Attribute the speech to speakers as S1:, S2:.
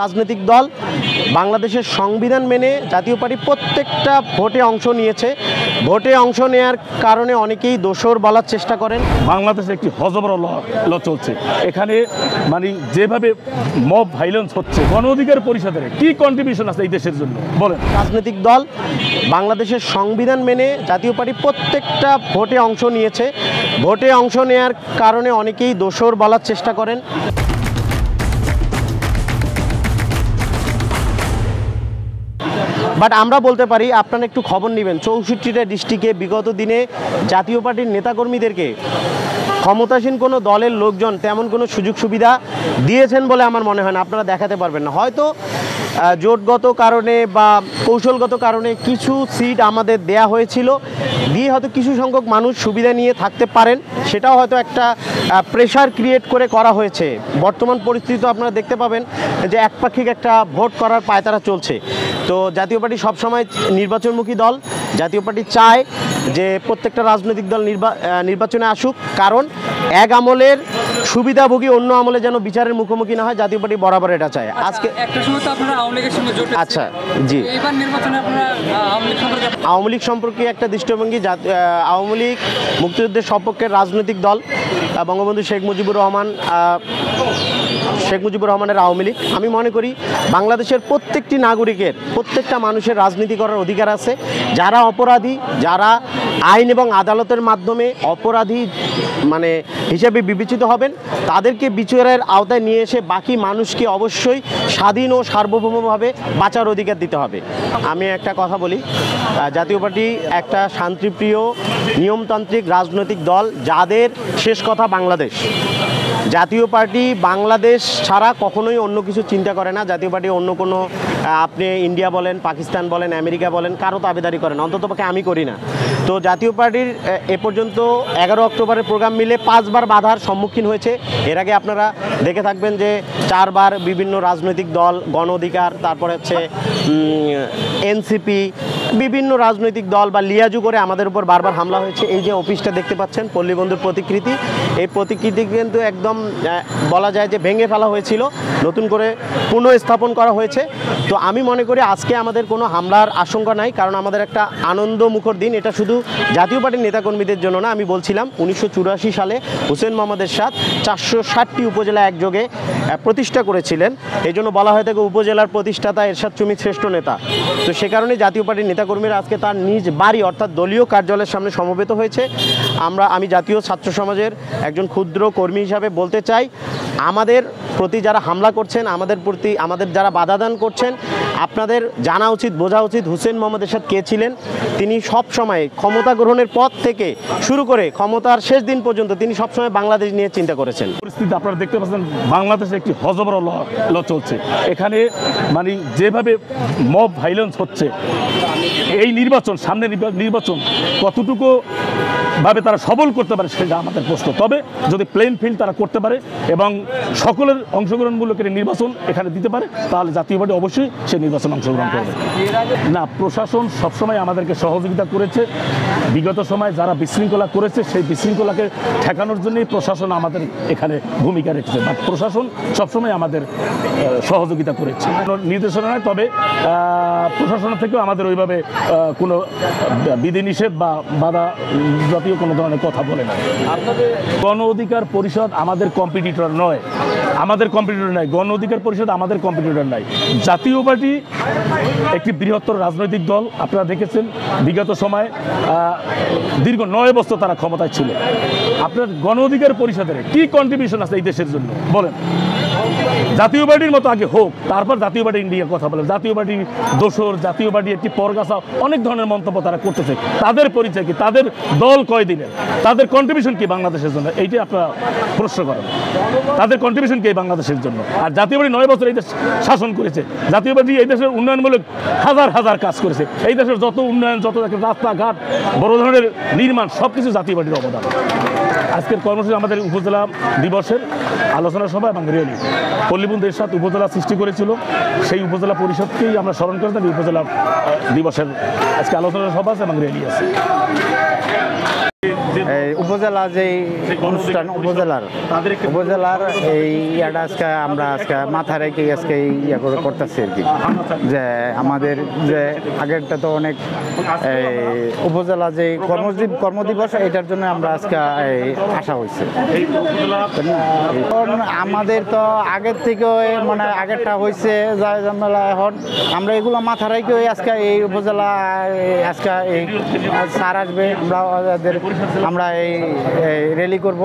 S1: রাজনৈতিক দল বাংলাদেশের সংবিধান মেনে জাতীয় পার্টি প্রত্যেকটা ভোটে অংশ নিয়েছে। ভোটে অংশ নেওয়ার কারণে অনেকেই দোষর বলার চেষ্টা করেন।
S2: বাংলাদেশে একটি হযবরল চলছে। এখানে মানে যেভাবে মব ভাইলেন্স হচ্ছে, গণ অধিকার পরিষদের কি কন্ট্রিবিউশন আছে এই দেশের জন্য বলেন?
S1: রাজনৈতিক দল বাংলাদেশের সংবিধান মেনে জাতীয় পার্টি প্রত্যেকটা ভোটে অংশ নিয়েছে। ভোটে অংশ নেওয়ার কারণে অনেকেই দোষর বলার চেষ্টা করেন। বাট আমরা বলতে পারি, আপনারা একটু খবর নেবেন, 64টা ডিস্ট্রিক্টে বিগত দিনে জাতীয় পার্টির নেতাকর্মীদেরকে ক্ষমতাসীন কোনো দলের লোকজন তেমন কোনো সুযোগ সুবিধা দিয়েছেন বলে আমার মনে হয় না। আপনারা দেখাতে পারবেন না। হয়তো জোটগত কারণে বা কৌশলগত কারণে কিছু সিট আমাদের দেয়া হয়েছিল, দিয়ে হয়তো কিছু সংখ্যক মানুষ সুবিধা নিয়ে থাকতে পারেন, সেটাও হয়তো একটা প্রেশার ক্রিয়েট করে করা হয়েছে। বর্তমান পরিস্থিতি আপনারা দেখতে পাবেন যে একপাক্ষিক একটা ভোট করার পায়তারা চলছে। তো জাতীয় পার্টি সবসময় নির্বাচনমুখী দল। জাতীয় পার্টি চায় যে প্রত্যেকটা রাজনৈতিক দল নির্বাচনে আসুক, কারণ এক আমলের সুবিধাভোগী অন্য আমলে যেন বিচারের মুখোমুখি না হয়, জাতীয় পার্টি বরাবর এটা চায়। আজকে
S3: একটা সময় তো আপনারা আওয়ামী লীগের সঙ্গে জোট।
S1: আচ্ছা, জি,
S3: এবার নির্বাচনে আপনারা
S1: আওয়ামী লীগ সম্পর্কে একটা দৃষ্টিভঙ্গি, আওয়ামী লীগ মুক্তিযুদ্ধের সপক্ষের রাজনৈতিক দল। বঙ্গবন্ধু শেখ মুজিবুর রহমানের আওয়ামী লীগ। আমি মনে করি বাংলাদেশের প্রত্যেকটি নাগরিকের, প্রত্যেকটা মানুষের রাজনীতি করার অধিকার আছে। যারা অপরাধী, যারা আইন এবং আদালতের মাধ্যমে অপরাধী মানে হিসেবে বিবেচিত হবেন, তাদেরকে বিচারের আওতায় নিয়ে এসে বাকি মানুষকে অবশ্যই স্বাধীন ও সার্বভৌমভাবে বাঁচার অধিকার দিতে হবে। আমি একটা কথা বলি, জাতীয় পার্টি একটা শান্তিপ্রিয় নিয়মতান্ত্রিক রাজনৈতিক দল, যাদের শেষ কথা বাংলাদেশ। জাতীয় পার্টি বাংলাদেশ ছাড়া কখনোই অন্য কিছু চিন্তা করে না। জাতীয় পার্টি অন্য কোনো, আপনি ইন্ডিয়া বলেন, পাকিস্তান বলেন, আমেরিকা বলেন, কারো দাবিদারি করেন, অন্ততপক্ষে আমি করি না। তো জাতীয় পার্টির এ পর্যন্ত 11 অক্টোবরের প্রোগ্রাম মিলে 5 বার বাধার সম্মুখীন হয়েছে। এর আগে আপনারা দেখে থাকবেন যে 4 বার বিভিন্ন রাজনৈতিক দল, গণ অধিকার, তারপরে হচ্ছে এনসিপি, বিভিন্ন রাজনৈতিক দল বা লিয়াজু করে আমাদের উপর বারবার হামলা হয়েছে। এই যে অফিসটা দেখতে পাচ্ছেন, পল্লীবন্ধুর প্রতিকৃতি, এই প্রতিকৃতি কিন্তু একদম বলা যায় যে ভেঙে ফেলা হয়েছিল, নতুন করে পুনঃস্থাপন করা হয়েছে। তো আমি মনে করি আজকে আমাদের কোনো হামলার আশঙ্কা নাই, কারণ আমাদের একটা আনন্দমুখর দিন। এটা শুধু জাতীয় পার্টির নেতাকর্মীদের জন্য না। আমি বলছিলাম 1984 সালে হুসেন মোহাম্মদ এরশাদ 460টি উপজেলা একযোগে প্রতিষ্ঠা করেছিলেন। এই জন্য বলা হয়ে থাকে উপজেলার প্রতিষ্ঠাতা এরশাদ চুমি শ্রেষ্ঠ নেতা। তো সে কারণে জাতীয় পার্টির নেতাকর্মীরা আজকে তার নিজ বাড়ি অর্থাৎ দলীয় কার্যালয়ের সামনে সমবেত হয়েছে। আমি জাতীয় ছাত্র সমাজের একজন ক্ষুদ্র কর্মী হিসাবে বলতে চাই, আমাদের প্রতি যারা হামলা করছেন, আমাদের যারা বাধাদান করছেন, আপনাদের জানা উচিত, বোঝা উচিত হুসেন মোহাম্মদ এরশাদ কে ছিলেন। তিনি সব সময় ক্ষমতা গ্রহণের পর থেকে শুরু করে ক্ষমতার শেষ দিন পর্যন্ত তিনি সবসময় বাংলাদেশ নিয়ে চিন্তা করেছেন।
S2: পরিস্থিতি আপনারা দেখতে পাচ্ছেন, বাংলাদেশে একটি হযবরল চলছে। এখানে মানে যেভাবে মব ভাইলেন্স হচ্ছে, এই নির্বাচন, সামনে নির্বাচন কতটুকু ভাবে তারা সবল করতে পারে সেটা আমাদের প্রশ্ন। তবে যদি প্লেন ফিল্ড তারা করতে পারে এবং সকলের অংশগ্রহণমূলক নির্বাচন এখানে দিতে পারে, তাহলে জাতীয় পার্টি অবশ্যই সেই নির্বাচন অংশগ্রহণ করবে। না, প্রশাসন সবসময় আমাদেরকে সহযোগিতা করেছে। বিগত সময় যারা বিশৃঙ্খলা করেছে, সেই বিশৃঙ্খলাকে ঠেকানোর জন্যই প্রশাসন আমাদের এখানে ভূমিকা রেখেছে। বা প্রশাসন সবসময় আমাদের সহযোগিতা করেছে, নির্দেশনা নয়। তবে প্রশাসন থেকেও আমাদের ওইভাবে কোনো বিধিনিষেধ বা বাধা জাতীয় কোনো ধরনের কথা বলে না। গণ অধিকার পরিষদ আমাদের কম্পিটিটর নয়, গণ অধিকার পরিষদ আমাদের কম্পিটিটর নয়। জাতীয় পার্টি একটি বৃহত্তর রাজনৈতিক দল। আপনারা দেখেছেন বিগত সময় দীর্ঘ 9 বছর তারা ক্ষমতায় ছিল। আপনার গণ অধিকার পরিষদের কি কন্ট্রিবিউশন আছে এই দেশের জন্য বলেন? জাতীয় পার্টির মতো আগে হোক, তারপর জাতীয় পার্টি ইন্ডিয়া কথা বলে। জাতীয় পার্টি দোসর, জাতীয় পার্টি একটি পরগাছা, অনেক ধরনের মন্তব্য তারা করতেছে। তাদের পরিচয় কি? তাদের দল কয়দিনের? তাদের কন্ট্রিবিউশন কি বাংলাদেশের জন্য? এইটাই আপনারা প্রশ্ন করেন। তাদের কন্ট্রিবিউশন কি বাংলাদেশের জন্য? আর জাতীয় পার্টি 9 বছর এই দেশ শাসন করেছে। জাতীয় পার্টি এই দেশের উন্নয়নমূলক হাজার হাজার কাজ করেছে। এই দেশের যত উন্নয়ন, যত রাস্তাঘাট, বড় ধরনের নির্মাণ, সব কিছু জাতীয় পার্টির অবদান। আজকের কর্মসূচি আমাদের উপজেলা দিবসের আলোচনা সভা এবং র্যালি। পল্লীবন্ধু এরশাদ উপজেলা সৃষ্টি করেছিল, সেই উপজেলা পরিষদকেই আমরা স্মরণ করে থাকি। উপজেলা দিবসের আজকে আলোচনা সভা আছে এবং র্যালি আছে।
S4: এই উপজেলা যে অনুষ্ঠান উপজেলার এই ইয়াটা আজকে আমরা আজকে মাথা রেখে আজকে এই ইয়া করে করতেছি আর কি, যে আমাদের যে আগেরটা তো অনেক এই উপজেলা যে কর্মদিবস এটার জন্য আমরা আজকে এই আসা হয়েছে। এখন আমাদের তো আগের থেকে মানে আগেরটা হয়েছে যা ঝামেলা, এখন আমরা এগুলো মাথা রেখে আজকে এই উপজেলা আজকে এই স্যার আসবে, আমরা এই র্যালি করব।